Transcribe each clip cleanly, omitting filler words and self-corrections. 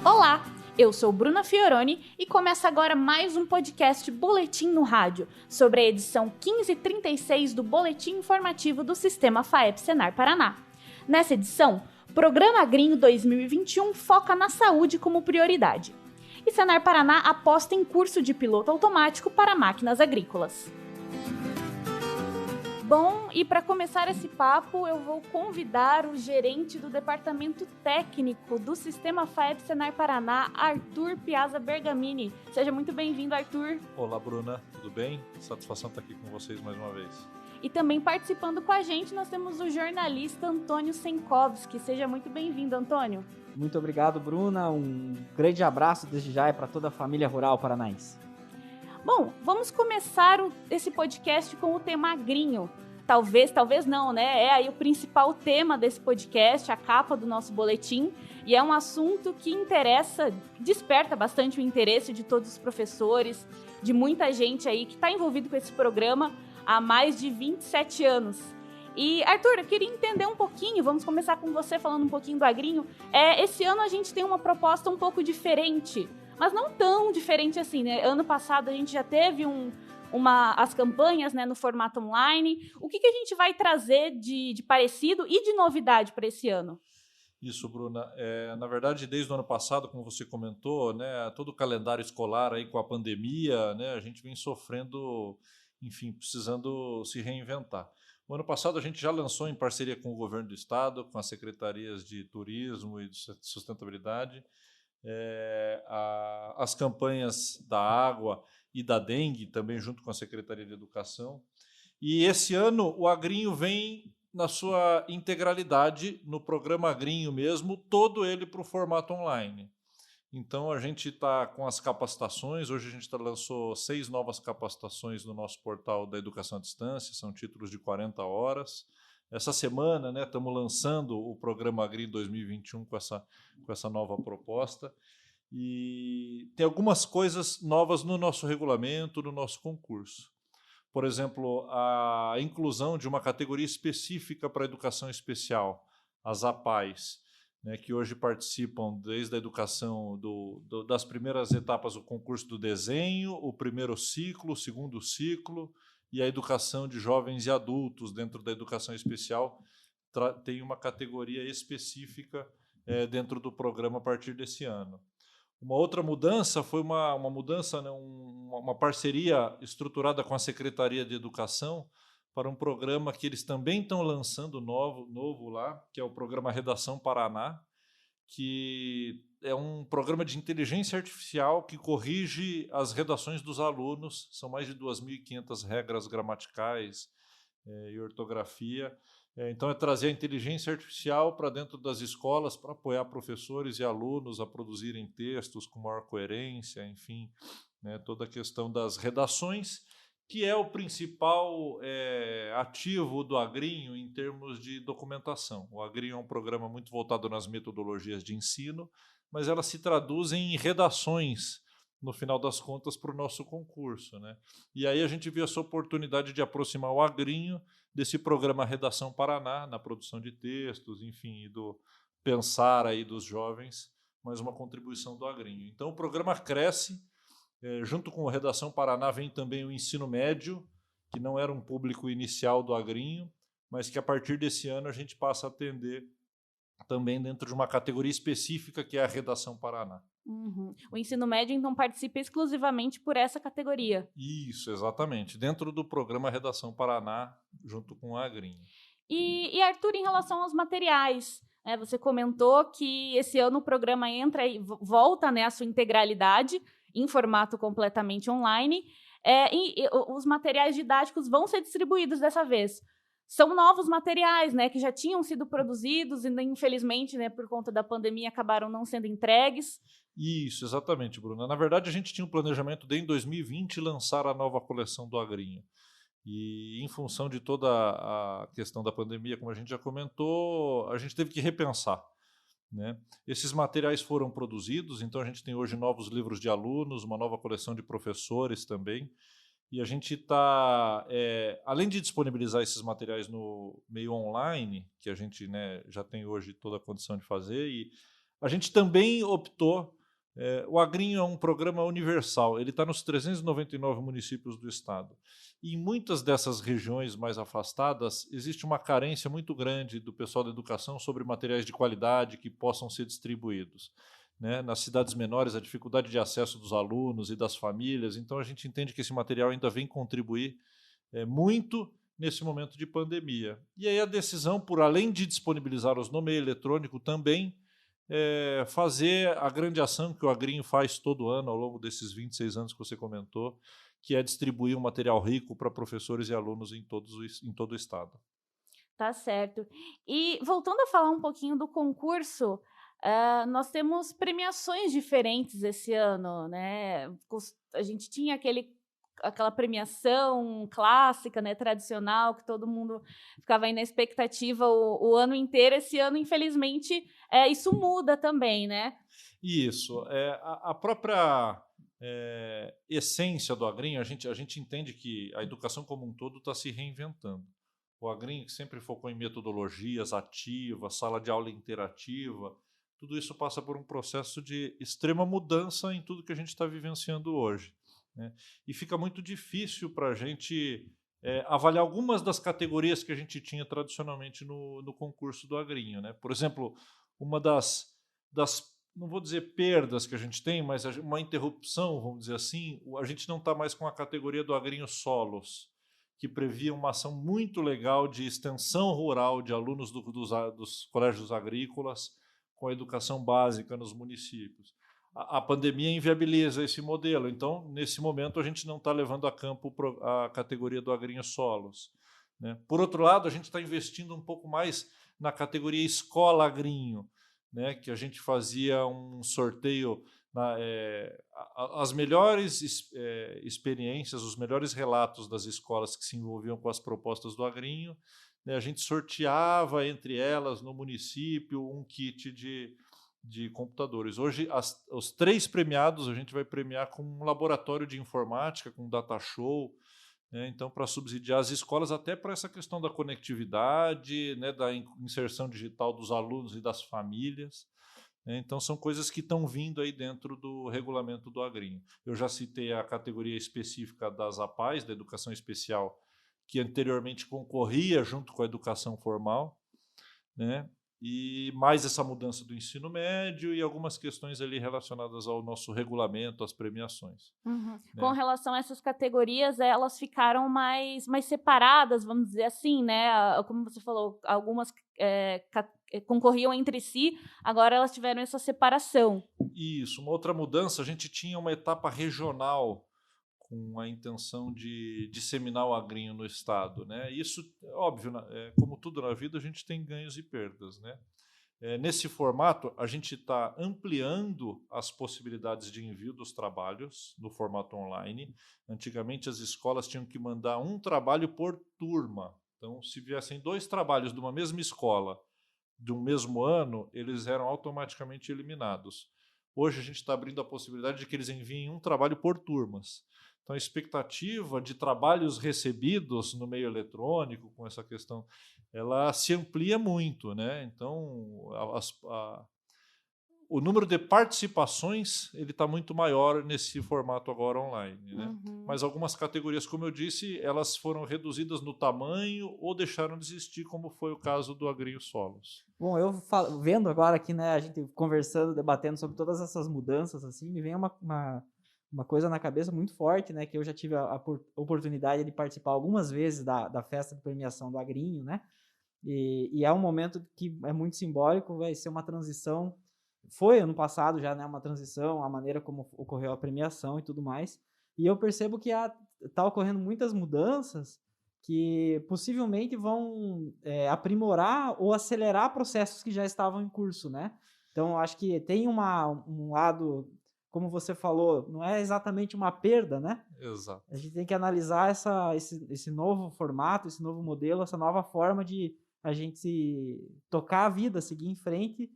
Olá, eu sou Bruna Fioroni e começa agora mais um podcast Boletim no Rádio, sobre a edição 1536 do Boletim Informativo do Sistema FAEP Senar Paraná. Nessa edição, o Programa Agrinho 2021 foca na saúde como prioridade. E Senar Paraná aposta em curso de piloto automático para máquinas agrícolas. Bom, e para começar esse papo, eu vou convidar o gerente do Departamento Técnico do Sistema FAEP Senar Paraná, Arthur Piazza Bergamini. Seja muito bem-vindo, Arthur. Olá, Bruna, tudo bem? Satisfação estar aqui com vocês mais uma vez. E também participando com a gente, nós temos o jornalista Antônio Senkowski. Seja muito bem-vindo, Antônio. Muito obrigado, Bruna. Um grande abraço desde já para toda a família rural paranaense. Bom, vamos começar esse podcast com o tema agrinho. Talvez não, né? É aí o principal tema desse podcast, a capa do nosso boletim, e é um assunto que desperta bastante o interesse de todos os professores, de muita gente aí que está envolvido com esse programa há mais de 27 anos. E, Arthur, eu queria entender um pouquinho, vamos começar com você falando um pouquinho do agrinho. Esse ano a gente tem uma proposta um pouco diferente, mas não tão diferente assim, né? Ano passado a gente já teve as campanhas, né, no formato online. O que a gente vai trazer de parecido e de novidade para esse ano? Isso, Bruna. Na verdade, desde o ano passado, como você comentou, né, todo o calendário escolar aí com a pandemia, né, a gente vem sofrendo, enfim, precisando se reinventar. O ano passado a gente já lançou em parceria com o governo do estado, com as secretarias de turismo e de sustentabilidade, as campanhas da água e da dengue, também junto com a Secretaria de Educação. E esse ano o Agrinho vem na sua integralidade, no programa Agrinho mesmo, todo ele para o formato online. Então a gente está com as capacitações, hoje a gente lançou 6 novas capacitações no nosso portal da Educação à Distância, são títulos de 40 horas. Essa semana, né, estamos lançando o programa Agrinho 2021 com essa nova proposta. E tem algumas coisas novas no nosso regulamento, no nosso concurso. Por exemplo, a inclusão de uma categoria específica para a educação especial, as APAES, né, que hoje participam desde a educação das primeiras etapas do concurso do desenho, o primeiro ciclo, o segundo ciclo, e a educação de jovens e adultos dentro da educação especial tem uma categoria específica dentro do programa a partir desse ano. Uma outra mudança foi uma mudança, né, uma parceria estruturada com a Secretaria de Educação para um programa que eles também estão lançando novo lá, que é o programa Redação Paraná, que é um programa de inteligência artificial que corrige as redações dos alunos. São mais de 2.500 regras gramaticais e ortografia. Então, é trazer a inteligência artificial para dentro das escolas para apoiar professores e alunos a produzirem textos com maior coerência, enfim, né, toda a questão das redações, que é o principal ativo do Agrinho em termos de documentação. O Agrinho é um programa muito voltado nas metodologias de ensino, mas elas se traduzem em redações, no final das contas, para o nosso concurso, né? E aí a gente viu essa oportunidade de aproximar o Agrinho desse programa Redação Paraná, na produção de textos, enfim, e do pensar aí dos jovens, mais uma contribuição do Agrinho. Então o programa cresce, junto com o Redação Paraná vem também o ensino médio, que não era um público inicial do Agrinho, mas que a partir desse ano a gente passa a atender também dentro de uma categoria específica, que é a Redação Paraná. Uhum. O ensino médio, então, participa exclusivamente por essa categoria. Isso, exatamente. Dentro do programa Redação Paraná, junto com a Agrinho. E Arthur, em relação aos materiais, né, você comentou que esse ano o programa volta, né, à sua integralidade, em formato completamente online, e os materiais didáticos vão ser distribuídos dessa vez. São novos materiais, né, que já tinham sido produzidos e, infelizmente, né, por conta da pandemia, acabaram não sendo entregues. Isso, exatamente, Bruna. Na verdade, a gente tinha um planejamento de, em 2020, lançar a nova coleção do Agrinho. E, em função de toda a questão da pandemia, como a gente já comentou, a gente teve que repensar, né? Esses materiais foram produzidos, então a gente tem hoje novos livros de alunos, uma nova coleção de professores também. E a gente está, além de disponibilizar esses materiais no meio online, que a gente, né, já tem hoje toda a condição de fazer, e A gente também optou, o Agrinho é um programa universal, ele está nos 399 municípios do estado. E em muitas dessas regiões mais afastadas, existe uma carência muito grande do pessoal da educação sobre materiais de qualidade que possam ser distribuídos. Né? Nas cidades menores, a dificuldade de acesso dos alunos e das famílias, então a gente entende que esse material ainda vem contribuir muito nesse momento de pandemia. E aí a decisão, por além de disponibilizá-los no meio eletrônico, também fazer a grande ação que o Agrinho faz todo ano, ao longo desses 26 anos que você comentou, que é distribuir um material rico para professores e alunos em todo o estado. Tá certo. E voltando a falar um pouquinho do concurso, nós temos premiações diferentes esse ano, né? A gente tinha aquela premiação clássica, né, tradicional, que todo mundo ficava aí na expectativa o ano inteiro. Esse ano, infelizmente, isso muda também, né? Isso. A própria essência do Agrinho, a gente entende que a educação como um todo está se reinventando. O Agrinho, que sempre focou em metodologias ativas, sala de aula interativa, tudo isso passa por um processo de extrema mudança em tudo que a gente está vivenciando hoje. Né? E fica muito difícil para a gente avaliar algumas das categorias que a gente tinha tradicionalmente no concurso do Agrinho. Né? Por exemplo, uma das, não vou dizer perdas que a gente tem, mas uma interrupção, vamos dizer assim, a gente não está mais com a categoria do Agrinho Solos, que previa uma ação muito legal de extensão rural de alunos dos colégios agrícolas com a educação básica nos municípios. A pandemia inviabiliza esse modelo, então, nesse momento, a gente não está levando a campo a categoria do Agrinho Solos. Né? Por outro lado, a gente está investindo um pouco mais na categoria Escola Agrinho, né? Que a gente fazia um sorteio, as melhores experiências, os melhores relatos das escolas que se envolviam com as propostas do Agrinho, né? A gente sorteava entre elas, no município, um kit de computadores. Hoje, os 3 premiados a gente vai premiar com um laboratório de informática, com data show, né? Então, para subsidiar as escolas, até para essa questão da conectividade, né? Da inserção digital dos alunos e das famílias. Né? Então, são coisas que estão vindo aí dentro do regulamento do Agrinho. Eu já citei a categoria específica das APAES, da educação especial, que anteriormente concorria junto com a educação formal, né? E mais essa mudança do ensino médio e algumas questões ali relacionadas ao nosso regulamento, às premiações. Uhum. Né? Com relação a essas categorias, elas ficaram mais separadas, vamos dizer assim, né? Como você falou, algumas concorriam entre si, agora elas tiveram essa separação. Isso, uma outra mudança, a gente tinha uma etapa regional com a intenção de disseminar o Agrinho no estado. Né? Isso, óbvio, como tudo na vida, a gente tem ganhos e perdas. Né? Nesse formato, a gente está ampliando as possibilidades de envio dos trabalhos no formato online. Antigamente, as escolas tinham que mandar um trabalho por turma. Então, se viessem 2 trabalhos de uma mesma escola, de um mesmo ano, eles eram automaticamente eliminados. Hoje, a gente está abrindo a possibilidade de que eles enviem um trabalho por turmas. Então, a expectativa de trabalhos recebidos no meio eletrônico, com essa questão, ela se amplia muito. Né? Então, o número de participações está muito maior nesse formato agora online. Né? Uhum. Mas algumas categorias, como eu disse, elas foram reduzidas no tamanho ou deixaram de existir, como foi o caso do Agrinho Solos. Bom, eu vendo agora aqui, né, a gente conversando, debatendo sobre todas essas mudanças, assim, me vem uma coisa na cabeça muito forte, né, que eu já tive a oportunidade de participar algumas vezes da festa de premiação do Agrinho, né, e é um momento que é muito simbólico, vai ser uma transição, foi ano passado já, né, uma transição, a maneira como ocorreu a premiação e tudo mais, e eu percebo que está ocorrendo muitas mudanças que possivelmente vão aprimorar ou acelerar processos que já estavam em curso, né, então acho que tem um lado, como você falou, não é exatamente uma perda, né? Exato. A gente tem que analisar esse novo formato, esse novo modelo, essa nova forma de a gente tocar a vida, seguir em frente,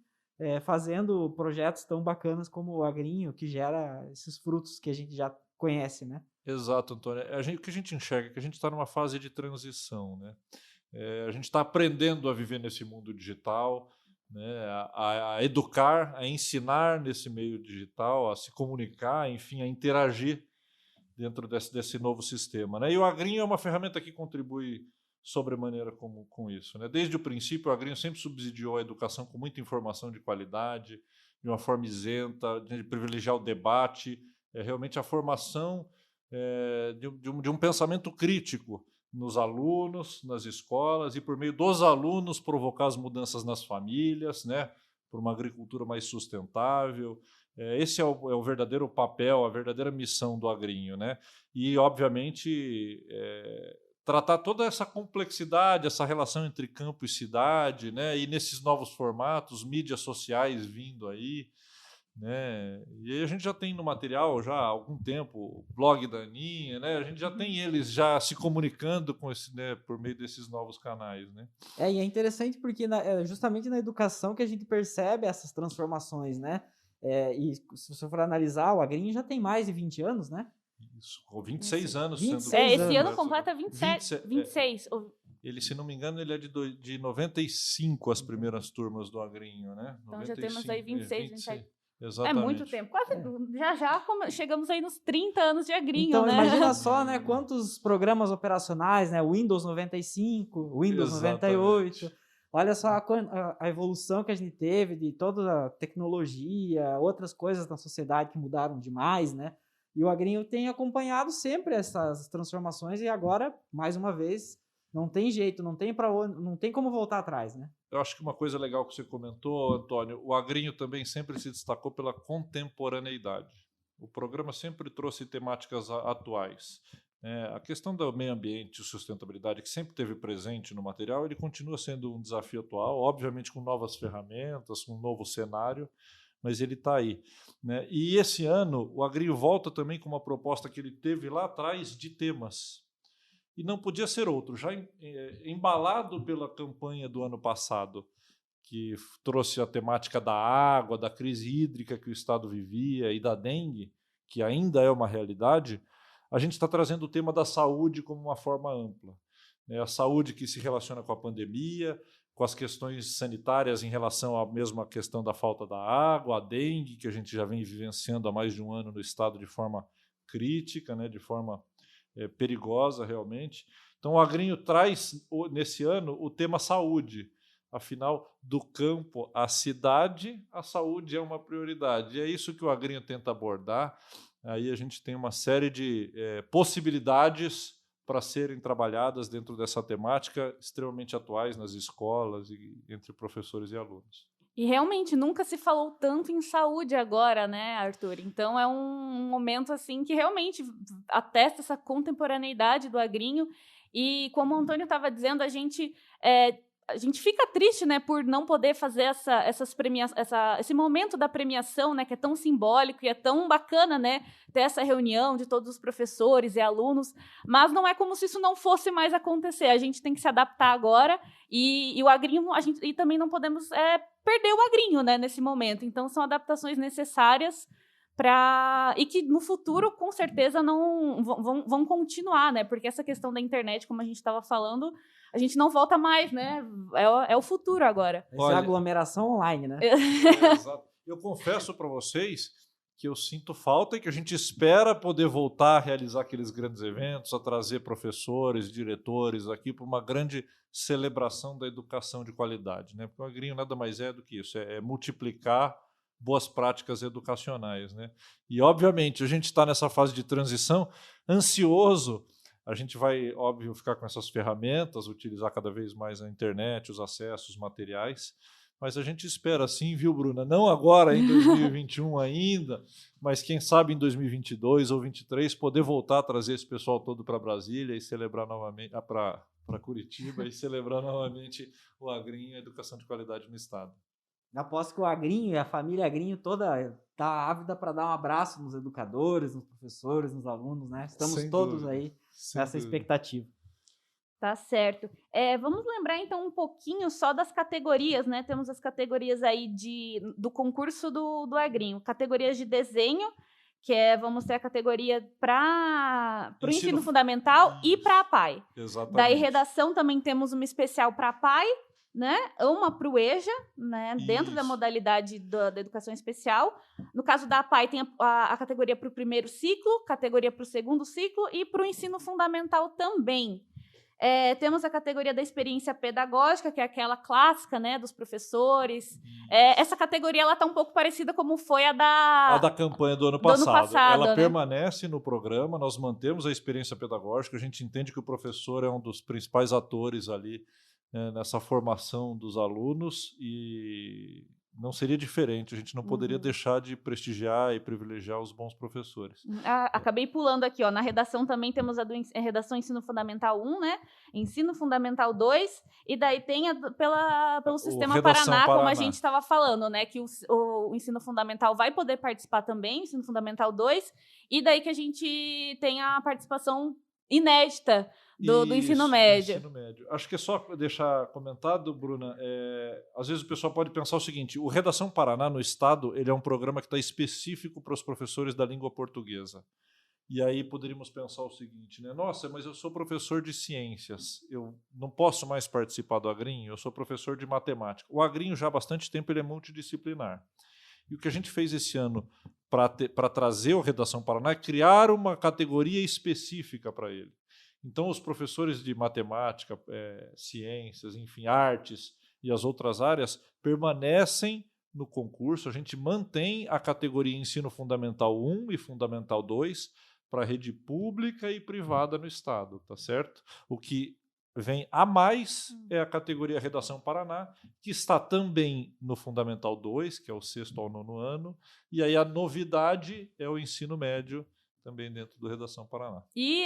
fazendo projetos tão bacanas como o Agrinho, que gera esses frutos que a gente já conhece, né? Exato, Antônio. O que a gente enxerga é que a gente está numa fase de transição. Né? A gente está aprendendo a viver nesse mundo digital. né, a educar, a ensinar nesse meio digital, a se comunicar, enfim, a interagir dentro desse novo sistema, né? E o Agrinho é uma ferramenta que contribui sobremaneira com isso, né? Desde o princípio, o Agrinho sempre subsidiou a educação com muita informação de qualidade, de uma forma isenta, de privilegiar o debate, realmente a formação de um pensamento crítico nos alunos, nas escolas, e por meio dos alunos provocar as mudanças nas famílias, né? Por uma agricultura mais sustentável. Esse é o verdadeiro papel, a verdadeira missão do Agrinho, né? E, obviamente, tratar toda essa complexidade, essa relação entre campo e cidade, né? E nesses novos formatos, mídias sociais vindo aí, né? E aí a gente já tem no material já há algum tempo o blog da Aninha, né? A gente já tem eles já se comunicando com né, por meio desses novos canais, né? E é interessante porque justamente na educação que a gente percebe essas transformações, né? E se você for analisar, o Agrinho já tem mais de 20 anos, né? Isso, com 26 anos 26 sendo... Esse ano completa 26. Ele, se não me engano, ele é de 95, as primeiras turmas do Agrinho, né? Então 95, já temos aí 26, 27. Exatamente. É muito tempo. Quase já chegamos aí nos 30 anos de Agrinho, então, né? Imagina só, né? Quantos programas operacionais, né? Windows 95, Windows 98. Olha só a evolução que a gente teve de toda a tecnologia, outras coisas na sociedade que mudaram demais, né? E o Agrinho tem acompanhado sempre essas transformações e agora, mais uma vez, não tem jeito, não tem como voltar atrás, né? Eu acho que uma coisa legal que você comentou, Antônio, o Agrinho também sempre se destacou pela contemporaneidade. O programa sempre trouxe temáticas atuais. A questão do meio ambiente e sustentabilidade, que sempre esteve presente no material, ele continua sendo um desafio atual, obviamente com novas ferramentas, com um novo cenário, mas ele está aí, né? E esse ano o Agrinho volta também com uma proposta que ele teve lá atrás de temas. E não podia ser outro, já embalado pela campanha do ano passado, que trouxe a temática da água, da crise hídrica que o Estado vivia e da dengue, que ainda é uma realidade. A gente está trazendo o tema da saúde como uma forma ampla. A saúde que se relaciona com a pandemia, com as questões sanitárias em relação à mesma questão da falta da água, a dengue, que a gente já vem vivenciando há mais de um ano no Estado de forma crítica, né, de forma perigosa realmente. Então o Agrinho traz, nesse ano, o tema saúde. Afinal, do campo à cidade, a saúde é uma prioridade. E é isso que o Agrinho tenta abordar. Aí a gente tem uma série de possibilidades para serem trabalhadas dentro dessa temática, extremamente atuais nas escolas e entre professores e alunos. E realmente nunca se falou tanto em saúde agora, né, Arthur? Então é um momento assim que realmente atesta essa contemporaneidade do Agrinho. E como o Antônio estava dizendo, a gente fica triste, né, por não poder fazer esse momento da premiação, né, que é tão simbólico e é tão bacana, né, ter essa reunião de todos os professores e alunos, mas não é como se isso não fosse mais acontecer. A gente tem que se adaptar agora e o Agrinho, e também não podemos perder o Agrinho, né, nesse momento. Então são adaptações necessárias e que no futuro, com certeza, não vão continuar, né? Porque essa questão da internet, como a gente estava falando, a gente não volta mais, né? É o futuro agora. Essa é a aglomeração online, né? Exato. Eu confesso para vocês que eu sinto falta e que a gente espera poder voltar a realizar aqueles grandes eventos, a trazer professores, diretores aqui para uma grande celebração da educação de qualidade, né? Porque o Agrinho nada mais é do que isso, é multiplicar boas práticas educacionais, né? E, obviamente, a gente está nessa fase de transição ansioso. A gente vai, óbvio, ficar com essas ferramentas, utilizar cada vez mais a internet, os acessos, os materiais, mas a gente espera sim, viu, Bruna? Não agora, em 2021 ainda, mas quem sabe em 2022 ou 2023 poder voltar a trazer esse pessoal todo para Brasília e celebrar novamente, para Curitiba e celebrar novamente o Agrinho e a educação de qualidade no Estado. Aposto que o Agrinho e a família Agrinho toda está ávida para dar um abraço nos educadores, nos professores, nos alunos, né? Estamos todos aí nessa expectativa. Tá certo. Vamos lembrar, então, um pouquinho só das categorias, né? Temos as categorias aí do concurso do Agrinho. Categorias de desenho, vamos ter a categoria para o ensino fundamental e para a PAI. Exatamente. Daí, redação, também temos uma especial para a PAI. né? Uma para o EJA, né? Dentro da Isso. modalidade da educação especial. No caso da APAE, tem a categoria para o primeiro ciclo, categoria para o segundo ciclo e para o ensino fundamental também. Temos a categoria da experiência pedagógica, que é aquela clássica, né, dos professores. Essa categoria ela está um pouco parecida como foi a da campanha do ano do ano passado. passado, Ela né? permanece no programa, nós mantemos a experiência pedagógica, a gente entende que o professor é um dos principais atores ali, né, nessa formação dos alunos, e não seria diferente, a gente não poderia deixar de prestigiar e privilegiar os bons professores. Acabei pulando aqui, ó. Na redação também temos a redação Ensino Fundamental 1, né? Ensino Fundamental 2, e daí tem pelo Sistema Paraná, como a gente estava falando, né? Que o Ensino Fundamental vai poder participar também, Ensino Fundamental 2, e daí que a gente tem a participação inédita do ensino médio. Ensino médio. Acho que é só deixar comentado, Bruna, às vezes o pessoal pode pensar o seguinte: o Redação Paraná no Estado ele é um programa que está específico para os professores da língua portuguesa. E aí poderíamos pensar o seguinte, né? Nossa, mas eu sou professor de ciências, eu não posso mais participar do Agrinho, eu sou professor de matemática. O Agrinho já há bastante tempo ele é multidisciplinar. E o que a gente fez esse ano para trazer o Redação Paraná é criar uma categoria específica para ele. Então, os professores de matemática, ciências, enfim, artes e as outras áreas permanecem no concurso. A gente mantém a categoria Ensino Fundamental 1 e Fundamental 2 para rede pública e privada no Estado, tá certo? O que vem a mais é a categoria Redação Paraná, que está também no Fundamental 2, que é o 6º ao 9º ano, e aí a novidade é o ensino médio, também dentro do Redação Paraná. E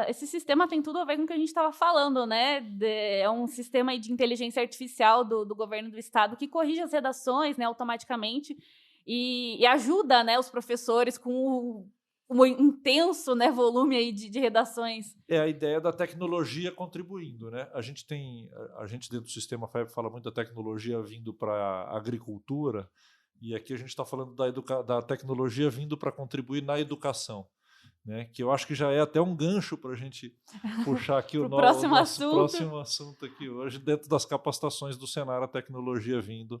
esse sistema tem tudo a ver com o que a gente estava falando, né? É um sistema aí de inteligência artificial do governo do estado que corrige as redações, né, automaticamente e ajuda, né, os professores com o intenso, né, volume aí de redações. É a ideia da tecnologia contribuindo, né? A gente dentro do sistema FEB fala muito da tecnologia vindo para a agricultura, e aqui a gente está falando da tecnologia vindo para contribuir na educação. Né, que eu acho que já é até um gancho para a gente puxar aqui o nosso próximo assunto aqui hoje, dentro das capacitações do Senar, a tecnologia vindo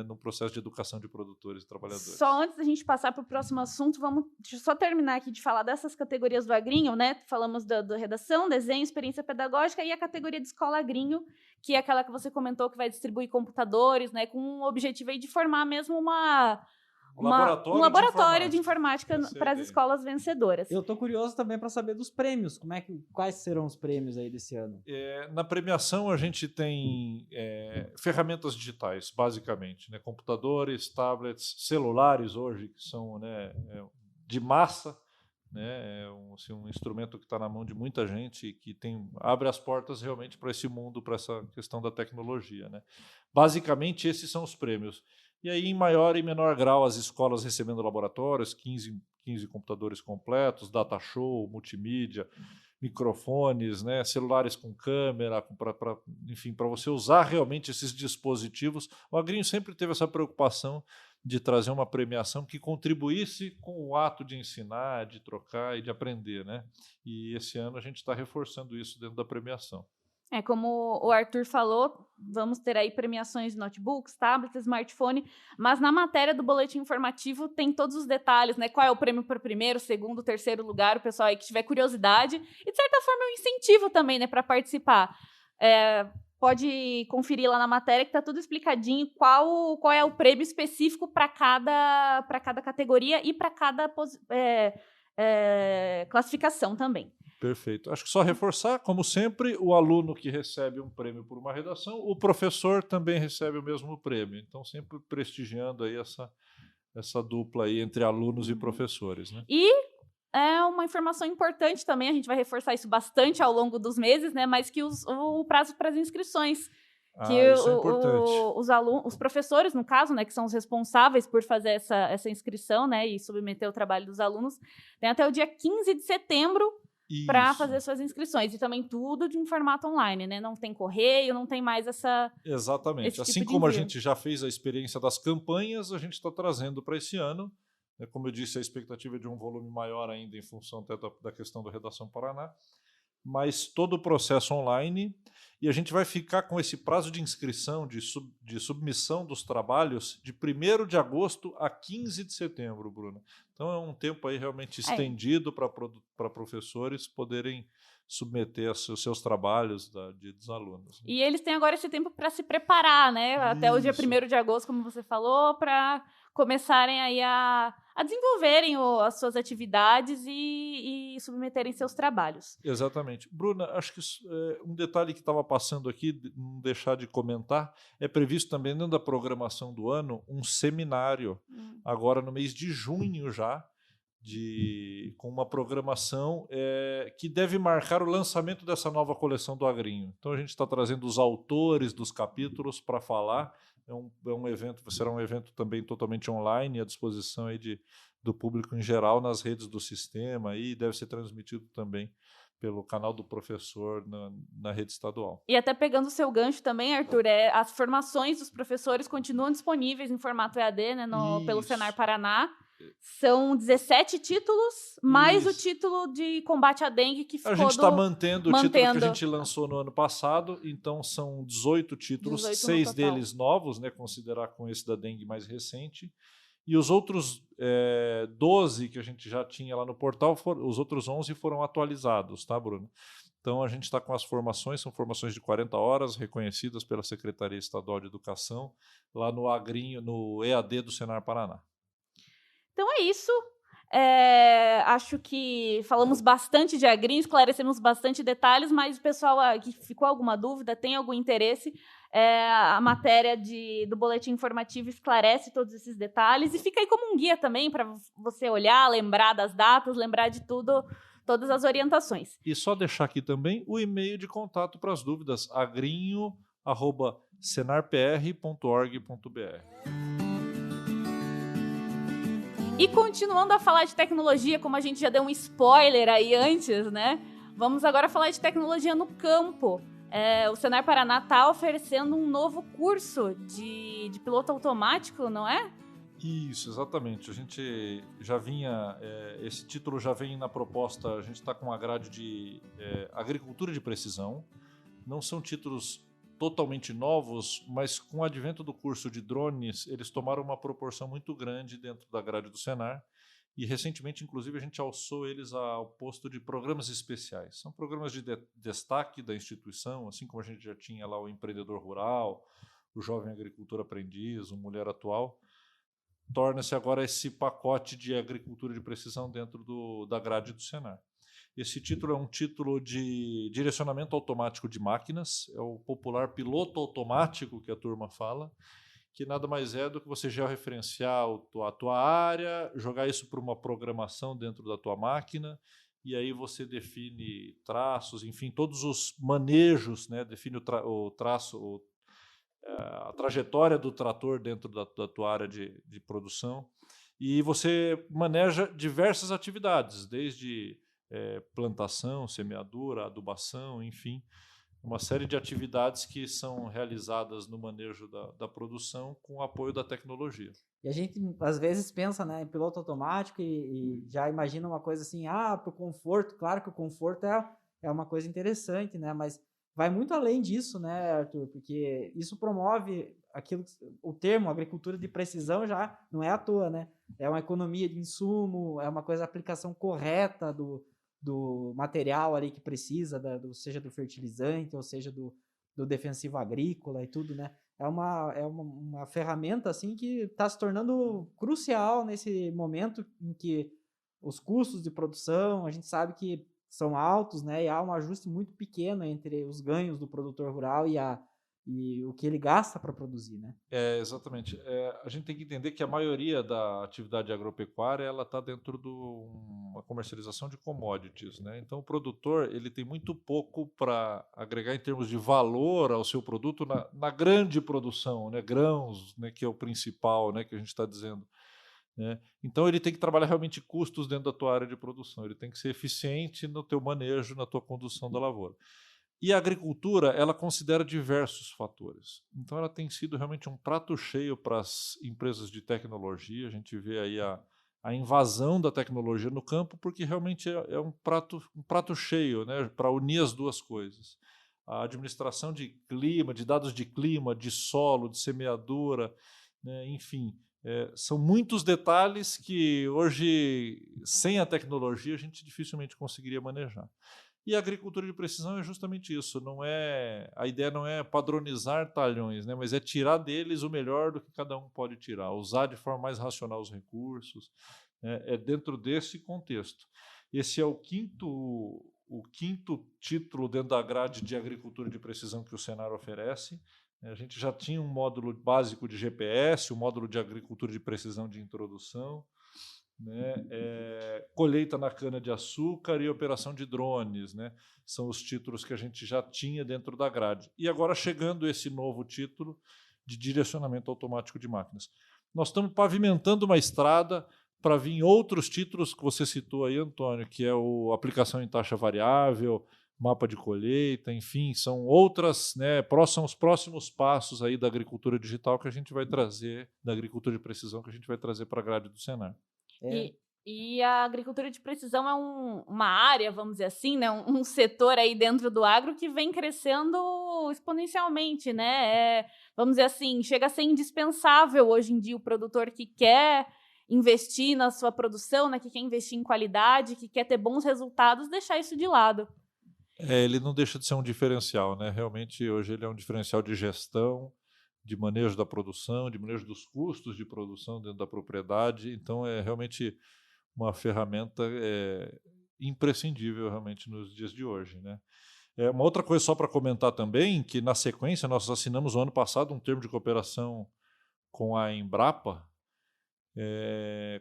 no processo de educação de produtores e trabalhadores. Só antes da gente passar para o próximo assunto, deixa eu só terminar aqui de falar dessas categorias do Agrinho, né? Falamos da redação, desenho, experiência pedagógica e a categoria de escola Agrinho, que é aquela que você comentou que vai distribuir computadores, né? Com o objetivo aí de formar mesmo um laboratório de informática para as escolas vencedoras. Eu estou curioso também para saber dos prêmios. Quais serão os prêmios aí desse ano? Na premiação a gente tem ferramentas digitais, basicamente, né? Computadores, tablets, celulares hoje, que são, né, de massa, né? É um instrumento que está na mão de muita gente e que abre as portas realmente para esse mundo, para essa questão da tecnologia, né? Basicamente, esses são os prêmios. E aí, em maior e menor grau, as escolas recebendo laboratórios, 15 computadores completos, data show, multimídia, microfones, né, celulares com câmera, enfim, para você usar realmente esses dispositivos. O Agrinho sempre teve essa preocupação de trazer uma premiação que contribuísse com o ato de ensinar, de trocar e de aprender, né? E esse ano a gente está reforçando isso dentro da premiação. Como o Arthur falou, vamos ter aí premiações de notebooks, tablets, smartphone, mas na matéria do boletim informativo tem todos os detalhes, né? Qual é o prêmio para o primeiro, segundo, terceiro lugar, o pessoal aí que tiver curiosidade, e de certa forma é um incentivo também, né, para participar. Pode conferir lá na matéria que está tudo explicadinho qual é o prêmio específico para cada categoria e para cada classificação também. Perfeito. Acho que só reforçar, como sempre, o aluno que recebe um prêmio por uma redação, o professor também recebe o mesmo prêmio. Então, sempre prestigiando aí essa dupla aí entre alunos e professores, né? E uma informação importante também, a gente vai reforçar isso bastante ao longo dos meses, né? Mas que o prazo para as inscrições. Que isso é importante. Os professores, no caso, né, que são os responsáveis por fazer essa inscrição, né, e submeter o trabalho dos alunos, tem até o dia 15 de setembro para fazer suas inscrições. E também tudo em formato online, né? Não tem correio, não tem mais essa... Exatamente. Assim como a gente já fez a experiência das campanhas, a gente está trazendo para esse ano. Como eu disse, a expectativa é de um volume maior ainda em função até da questão do Redação Paraná. mas todo o processo online, e a gente vai ficar com esse prazo de inscrição, de submissão dos trabalhos, de 1º de agosto a 15 de setembro, Bruna. Então é um tempo aí realmente estendido para professores poderem submeter os seus trabalhos dos alunos. E eles têm agora esse tempo para se preparar, né? Até o dia Isso. 1º de agosto, como você falou, para começarem aí a desenvolverem as suas atividades e submeterem seus trabalhos. Exatamente. Bruna, acho que um detalhe que estava passando aqui, não deixar de comentar, é previsto também dentro da programação do ano um seminário, agora no mês de junho já, com uma programação que deve marcar o lançamento dessa nova coleção do Agrinho. Então a gente está trazendo os autores dos capítulos para falar. Será um evento também totalmente online, à disposição aí do público em geral nas redes do sistema, e deve ser transmitido também pelo canal do professor na rede estadual. E até pegando o seu gancho também, Arthur, as formações dos professores continuam disponíveis em formato EAD, né, pelo Senar Paraná. São 17 títulos, mais o título de combate à dengue que ficou. A gente está mantendo o título que a gente lançou no ano passado, então são 18 títulos, 6 deles novos, né, considerar com esse da dengue mais recente, e os outros 12 que a gente já tinha lá no portal, os outros 11 foram atualizados, tá, Bruno? Então a gente está com as formações, são formações de 40 horas, reconhecidas pela Secretaria Estadual de Educação, lá no Agrinho, no EAD do Senar Paraná. Então é isso. Acho que falamos bastante de Agrinho, esclarecemos bastante detalhes, mas o pessoal que ficou alguma dúvida, tem algum interesse, a matéria do boletim informativo esclarece todos esses detalhes e fica aí como um guia também para você olhar, lembrar das datas, lembrar de tudo, todas as orientações. E só deixar aqui também o e-mail de contato para as dúvidas, agrinho@senarpr.org.br. E continuando a falar de tecnologia, como a gente já deu um spoiler aí antes, né? Vamos agora falar de tecnologia no campo. O Senar Paraná está oferecendo um novo curso de piloto automático, não é? Isso, exatamente. A gente já vinha, esse título já vem na proposta, a gente está com uma grade de agricultura de precisão. Não são títulos totalmente novos, mas com o advento do curso de drones, eles tomaram uma proporção muito grande dentro da grade do Senar, e recentemente, inclusive, a gente alçou eles ao posto de programas especiais. São programas de destaque da instituição, assim como a gente já tinha lá o empreendedor rural, o jovem agricultor aprendiz, o mulher atual, torna-se agora esse pacote de agricultura de precisão dentro da grade do Senar. Esse título é um título de direcionamento automático de máquinas, é o popular piloto automático que a turma fala, que nada mais é do que você georreferenciar a tua área, jogar isso para uma programação dentro da tua máquina, e aí você define traços, enfim, todos os manejos, né? Define o traço, a trajetória do trator dentro da tua área de produção, e você maneja diversas atividades, desde plantação, semeadura, adubação, enfim, uma série de atividades que são realizadas no manejo da produção com o apoio da tecnologia. E a gente, às vezes, pensa, né, em piloto automático e já imagina uma coisa assim, para o conforto. Claro que o conforto é uma coisa interessante, né, mas vai muito além disso, né, Arthur, porque isso promove o termo agricultura de precisão já não é à toa, né, é uma economia de insumo, é uma coisa, aplicação correta do material ali que precisa, seja do fertilizante, ou seja do defensivo agrícola e tudo, né? É uma ferramenta assim que está se tornando crucial nesse momento em que os custos de produção, a gente sabe que são altos, né? E há um ajuste muito pequeno entre os ganhos do produtor rural e o que ele gasta para produzir, né? Exatamente. A gente tem que entender que a maioria da atividade agropecuária ela está dentro de uma comercialização de commodities, né? Então o produtor ele tem muito pouco para agregar em termos de valor ao seu produto na grande produção, né? Grãos, né? Que é o principal, né? Que a gente está dizendo. Né? Então ele tem que trabalhar realmente custos dentro da tua área de produção. Ele tem que ser eficiente no teu manejo, na tua condução da lavoura. E a agricultura, ela considera diversos fatores. Então, ela tem sido realmente um prato cheio para as empresas de tecnologia. A gente vê aí a a invasão da tecnologia no campo, porque realmente é um prato cheio, né, para unir as duas coisas. A administração de clima, de dados de clima, de solo, de semeadura, né, enfim, são muitos detalhes que hoje, sem a tecnologia, a gente dificilmente conseguiria manejar. E a agricultura de precisão é justamente isso. A ideia não é padronizar talhões, né, mas é tirar deles o melhor do que cada um pode tirar, usar de forma mais racional os recursos. É dentro desse contexto. Esse é o quinto título dentro da grade de agricultura de precisão que o Senar oferece. A gente já tinha um módulo básico de GPS, um módulo de agricultura de precisão de introdução, né, colheita na cana-de-açúcar e operação de drones, né, são os títulos que a gente já tinha dentro da grade. E agora chegando esse novo título de direcionamento automático de máquinas. Nós estamos pavimentando uma estrada para vir outros títulos que você citou aí, Antônio, que é a aplicação em taxa variável, mapa de colheita, enfim, são outras, né, são os próximos passos aí da agricultura digital que a gente vai trazer, da agricultura de precisão que a gente vai trazer para a grade do Senar. E a agricultura de precisão é uma área, vamos dizer assim, né, um setor aí dentro do agro que vem crescendo exponencialmente, né? Vamos dizer assim, chega a ser indispensável hoje em dia o produtor que quer investir na sua produção, né, que quer investir em qualidade, que quer ter bons resultados, deixar isso de lado. Ele não deixa de ser um diferencial, né? Realmente hoje ele é um diferencial de gestão, de manejo da produção, de manejo dos custos de produção dentro da propriedade. Então é realmente uma ferramenta imprescindível realmente nos dias de hoje, né? Uma outra coisa só para comentar também, que na sequência nós assinamos no ano passado um termo de cooperação com a Embrapa,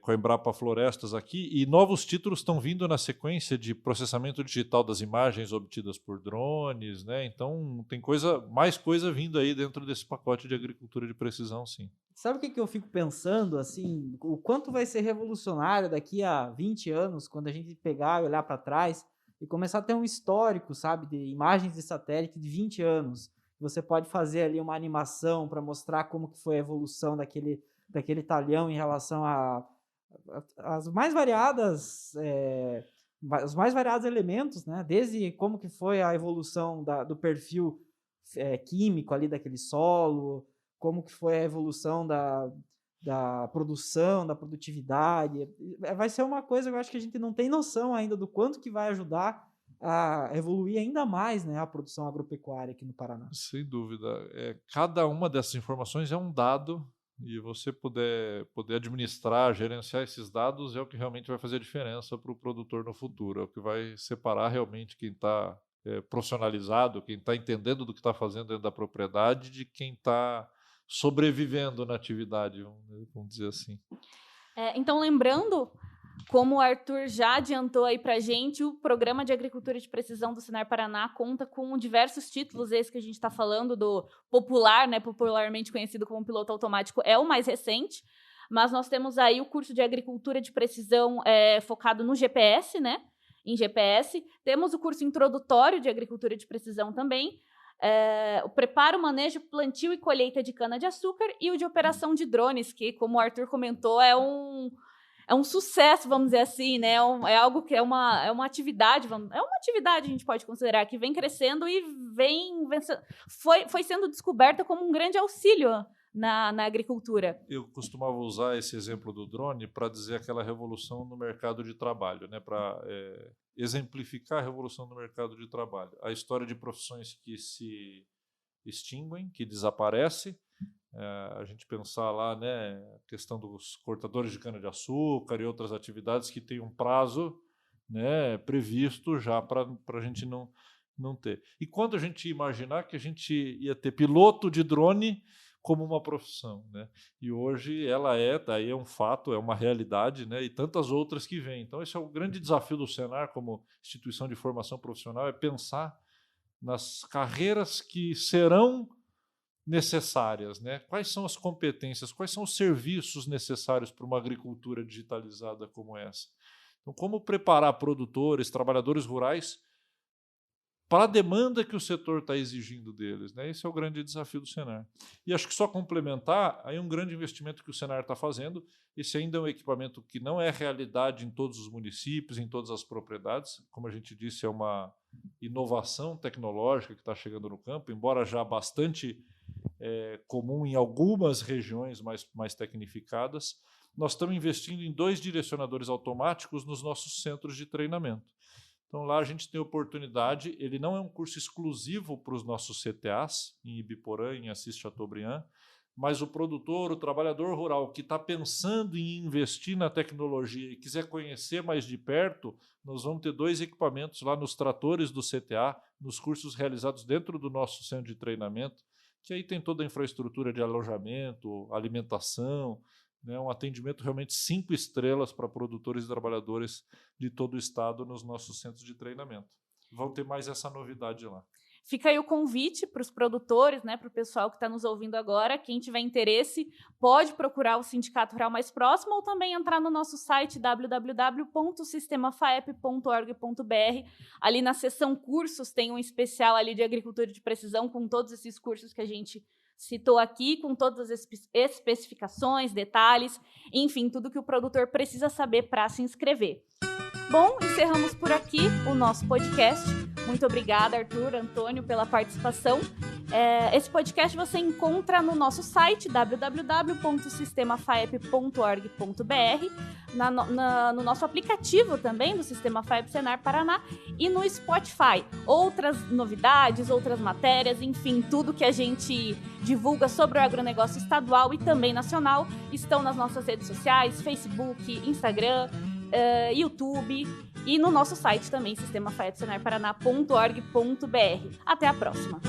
com a Embrapa Florestas aqui, e novos títulos estão vindo na sequência de processamento digital das imagens obtidas por drones, né? Então tem mais coisa vindo aí dentro desse pacote de agricultura de precisão, sim. Sabe o que eu fico pensando, assim, o quanto vai ser revolucionário daqui a 20 anos, quando a gente pegar e olhar para trás e começar a ter um histórico, sabe, de imagens de satélite de 20 anos. Você pode fazer ali uma animação para mostrar como que foi a evolução daquele talhão em relação às mais variadas, os mais variados elementos, né? Desde como que foi a evolução do perfil químico ali daquele solo, como que foi a evolução da produção, da produtividade. Vai ser uma coisa que eu acho que a gente não tem noção ainda do quanto que vai ajudar a evoluir ainda mais, né, a produção agropecuária aqui no Paraná. Sem dúvida. Cada uma dessas informações é um dado, e você poder administrar, gerenciar esses dados é o que realmente vai fazer a diferença para o produtor no futuro, é o que vai separar realmente quem está profissionalizado, quem está entendendo do que está fazendo dentro da propriedade, de quem está sobrevivendo na atividade, vamos dizer assim. Então, lembrando, como o Arthur já adiantou aí para a gente, o Programa de Agricultura de Precisão do Senar Paraná conta com diversos títulos. Esse que a gente está falando do popular, né, popularmente conhecido como piloto automático, é o mais recente, mas nós temos aí o curso de Agricultura de Precisão focado no GPS, né, em GPS. Temos o curso introdutório de Agricultura de Precisão também, o preparo, manejo, plantio e colheita de cana-de-açúcar e o de operação de drones, que, como o Arthur comentou, é um sucesso, vamos dizer assim, né? É algo que é uma atividade, a gente pode considerar, que vem crescendo e foi sendo descoberta como um grande auxílio na agricultura. Eu costumava usar esse exemplo do drone para dizer aquela revolução no mercado de trabalho, né? Para exemplificar a revolução no mercado de trabalho. A história de profissões que se extinguem, que desaparecem. A gente pensar lá, né, a questão dos cortadores de cana-de-açúcar e outras atividades que têm um prazo, né, previsto já para a gente não ter. E quando a gente imaginar que a gente ia ter piloto de drone como uma profissão, né? E hoje ela daí é um fato, é uma realidade, né? E tantas outras que vêm. Então esse é o grande desafio do Senar como instituição de formação profissional, é pensar nas carreiras que serão necessárias, né? Quais são as competências, quais são os serviços necessários para uma agricultura digitalizada como essa? Então, como preparar produtores, trabalhadores rurais para a demanda que o setor está exigindo deles, né? Esse é o grande desafio do Senar. E acho que só complementar, aí um grande investimento que o Senar está fazendo, esse ainda é um equipamento que não é realidade em todos os municípios, em todas as propriedades, como a gente disse, é uma inovação tecnológica que está chegando no campo, embora já bastante comum em algumas regiões mais tecnificadas. Nós estamos investindo em 2 direcionadores automáticos nos nossos centros de treinamento. Então, lá a gente tem oportunidade, ele não é um curso exclusivo para os nossos CTAs, em Ibiporã, em Assis Chateaubriand, mas o produtor, o trabalhador rural que está pensando em investir na tecnologia e quiser conhecer mais de perto, nós vamos ter 2 equipamentos lá nos tratores do CTA, nos cursos realizados dentro do nosso centro de treinamento, que aí tem toda a infraestrutura de alojamento, alimentação, né, um atendimento realmente 5 estrelas para produtores e trabalhadores de todo o estado nos nossos centros de treinamento. Vão ter mais essa novidade lá. Fica aí o convite para os produtores, né, para o pessoal que está nos ouvindo agora. Quem tiver interesse pode procurar o Sindicato Rural mais próximo ou também entrar no nosso site www.sistemafaep.org.br. Ali na seção cursos tem um especial ali de agricultura de precisão com todos esses cursos que a gente citou aqui, com todas as especificações, detalhes, enfim, tudo que o produtor precisa saber para se inscrever. Bom, encerramos por aqui o nosso podcast. Muito obrigada, Arthur, Antônio, pela participação. Esse podcast você encontra no nosso site, www.sistemafaep.org.br, no nosso aplicativo também, do Sistema FAEP Senar Paraná, e no Spotify. Outras novidades, outras matérias, enfim, tudo que a gente divulga sobre o agronegócio estadual e também nacional estão nas nossas redes sociais, Facebook, Instagram, YouTube e no nosso site também, sistemafaepsenarparaná.org.br. Até a próxima!